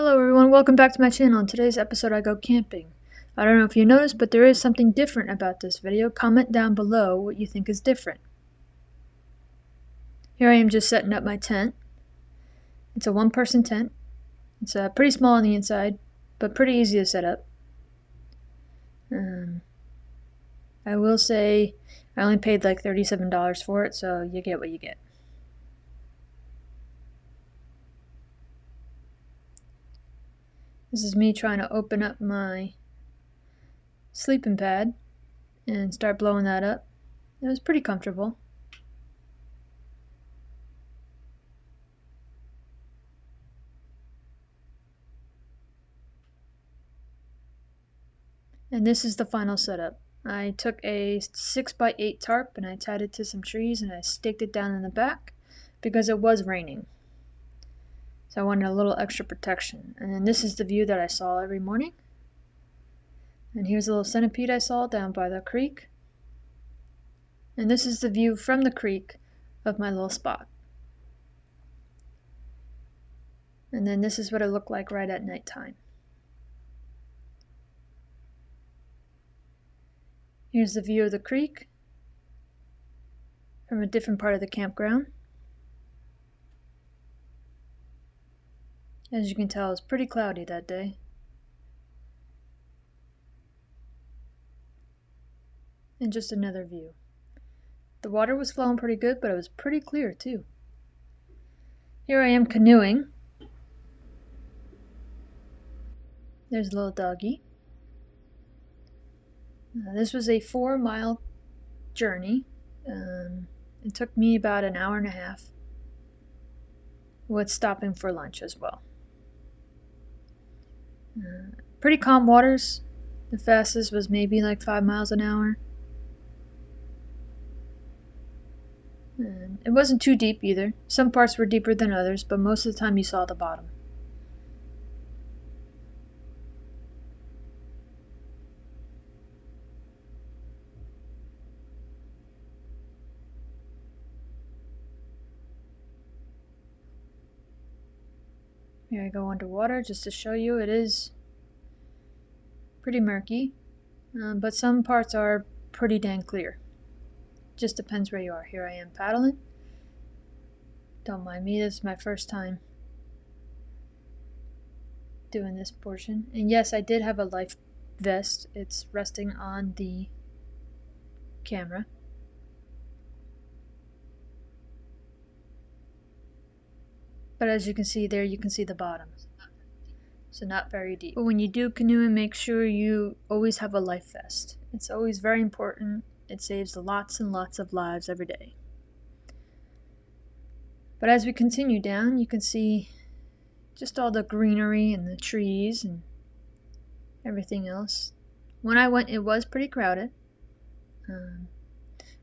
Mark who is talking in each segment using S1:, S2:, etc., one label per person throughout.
S1: Hello everyone, welcome back to my channel. In today's episode I go camping. I don't know if you noticed, but there is something different about this video. Comment down below what you think is different. Here I am just setting up my tent. It's a one-person tent. It's pretty small on the inside, but pretty easy to set up. I will say I only paid like $37 for it, so you get what you get. This is me trying to open up my sleeping pad and start blowing that up. It was pretty comfortable. And this is the final setup. I took a 6x8 tarp and I tied it to some trees and I staked it down in the back because it was raining. So I wanted a little extra protection. And then this is the view that I saw every morning. And here's a little centipede I saw down by the creek. And this is the view from the creek of my little spot. And then this is what it looked like right at nighttime. Here's the view of the creek from a different part of the campground. As you can tell, it's pretty cloudy that day. And just another view. The water was flowing pretty good, but it was pretty clear too. Here I am canoeing. There's a little doggy. This was a 4-mile journey. It took me about an hour and a half, with stopping for lunch as well. Pretty calm waters. The fastest was maybe like 5 miles an hour. And it wasn't too deep either. Some parts were deeper than others, but most of the time you saw the bottom. Here I go underwater just to show you it is pretty murky, but some parts are pretty dang clear. Just depends where you are. Here I am paddling. Don't mind me, this is my first time doing this portion. And yes, I did have a life vest. It's resting on the camera. But as you can see there, you can see the bottom. So not very deep. But when you do canoeing, make sure you always have a life vest. It's always very important. It saves lots and lots of lives every day. But as we continue down, you can see just all the greenery and the trees and everything else. When I went, it was pretty crowded.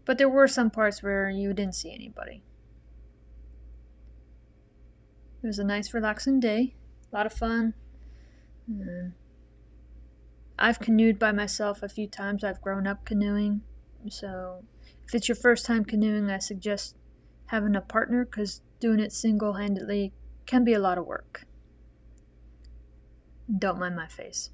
S1: But there were some parts where you didn't see anybody. It was a nice relaxing day, a lot of fun. I've canoed by myself a few times. I've grown up canoeing, so if it's your first time canoeing, I suggest having a partner because doing it single-handedly can be a lot of work. Don't mind my face.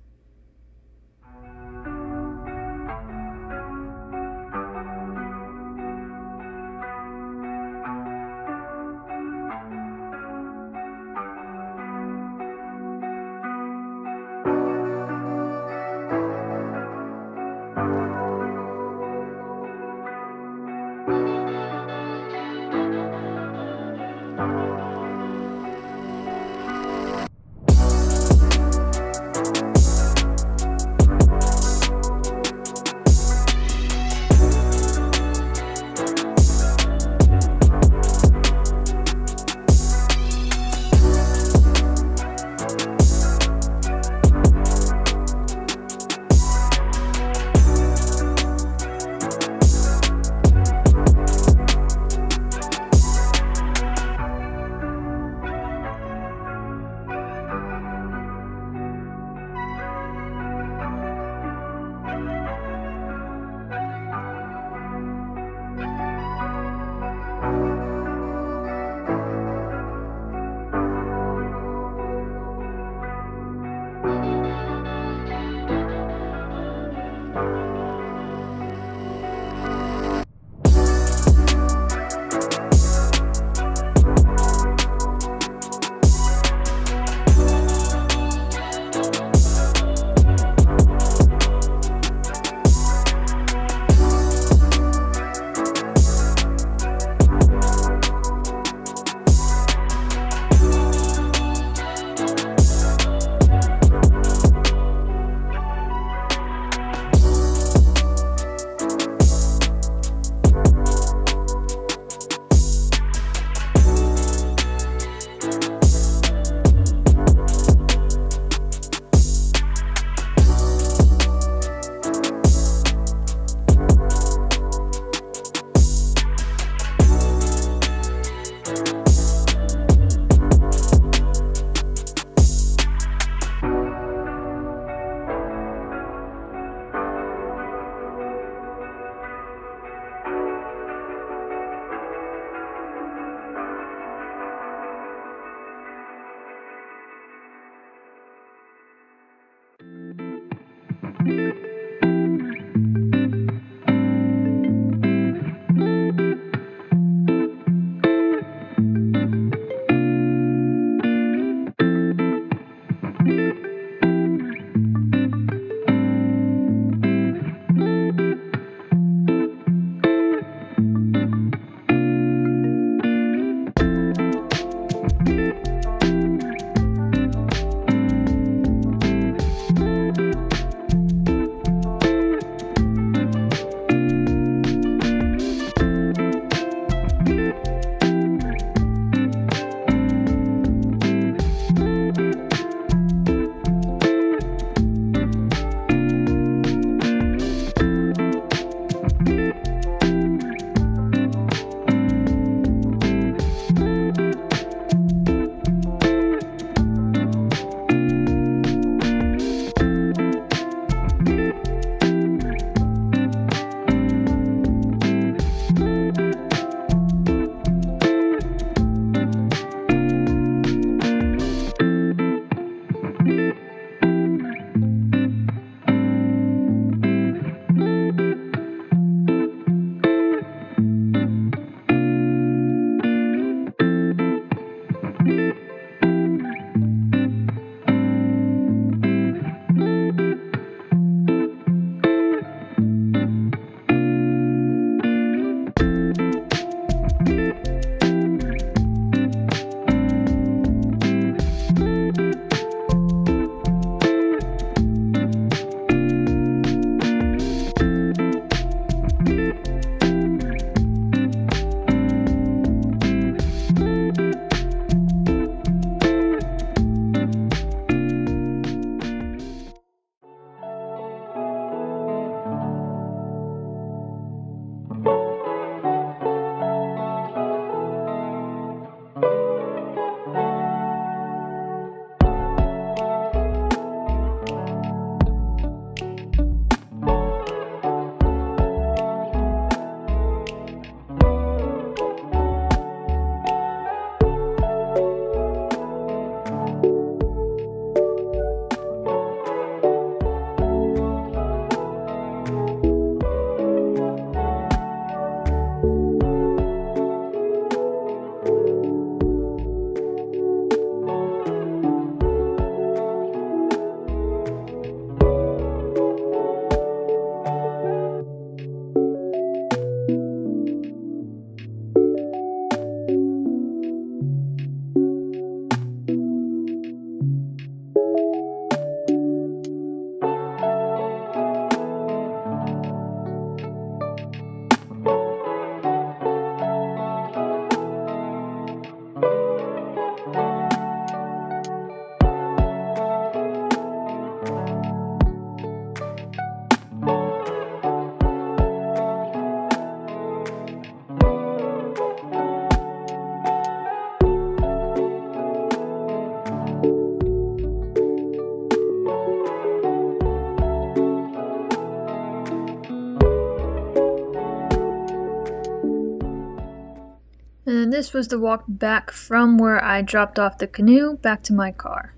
S1: This was the walk back from where I dropped off the canoe back to my car.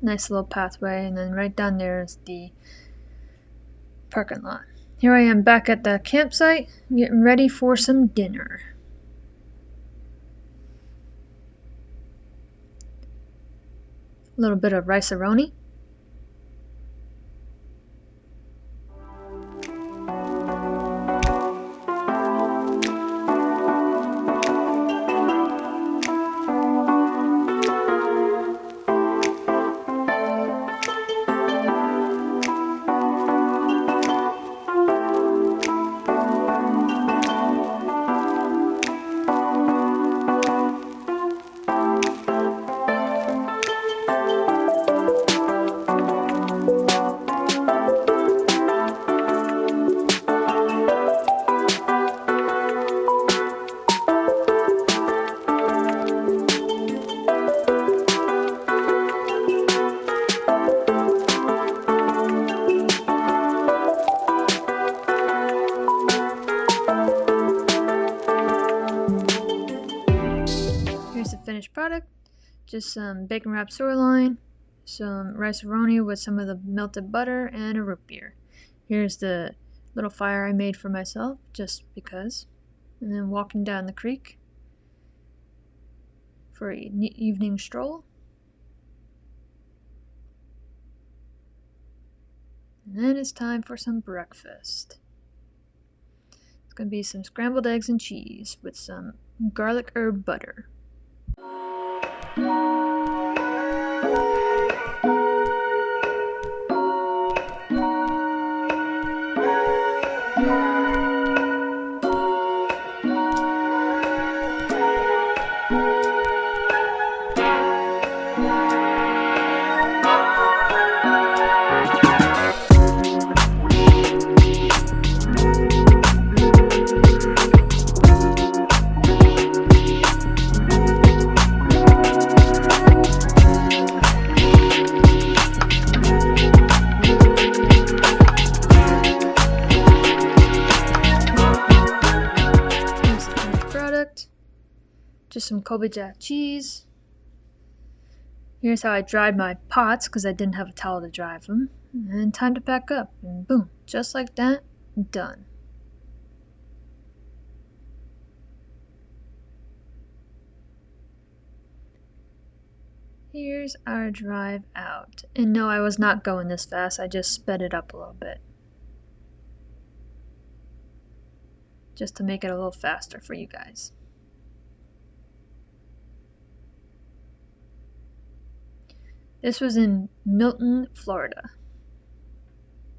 S1: Nice little pathway, and then right down there is the parking lot. Here I am back at the campsite, getting ready for some dinner. A little bit of rice-a-roni. Here's the finished product. Just some bacon wrapped sirloin, some rice-a-roni with some of the melted butter, and a root beer. Here's the little fire I made for myself, just because. And then walking down the creek for an evening stroll. And then it's time for some breakfast. It's going to be some scrambled eggs and cheese with some garlic herb butter. Just some Kobe Jack cheese. Here's how I dried my pots because I didn't have a towel to dry them. And time to pack up. And boom, just like that, done. Here's our drive out. And no, I was not going this fast. I just sped it up a little bit. Just to make it a little faster for you guys. This was in Milton, Florida.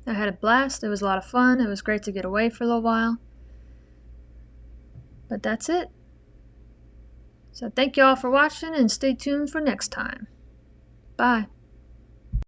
S1: I had a blast. It was a lot of fun. It was great to get away for a little while. But that's it. So thank you all for watching and stay tuned for next time. Bye.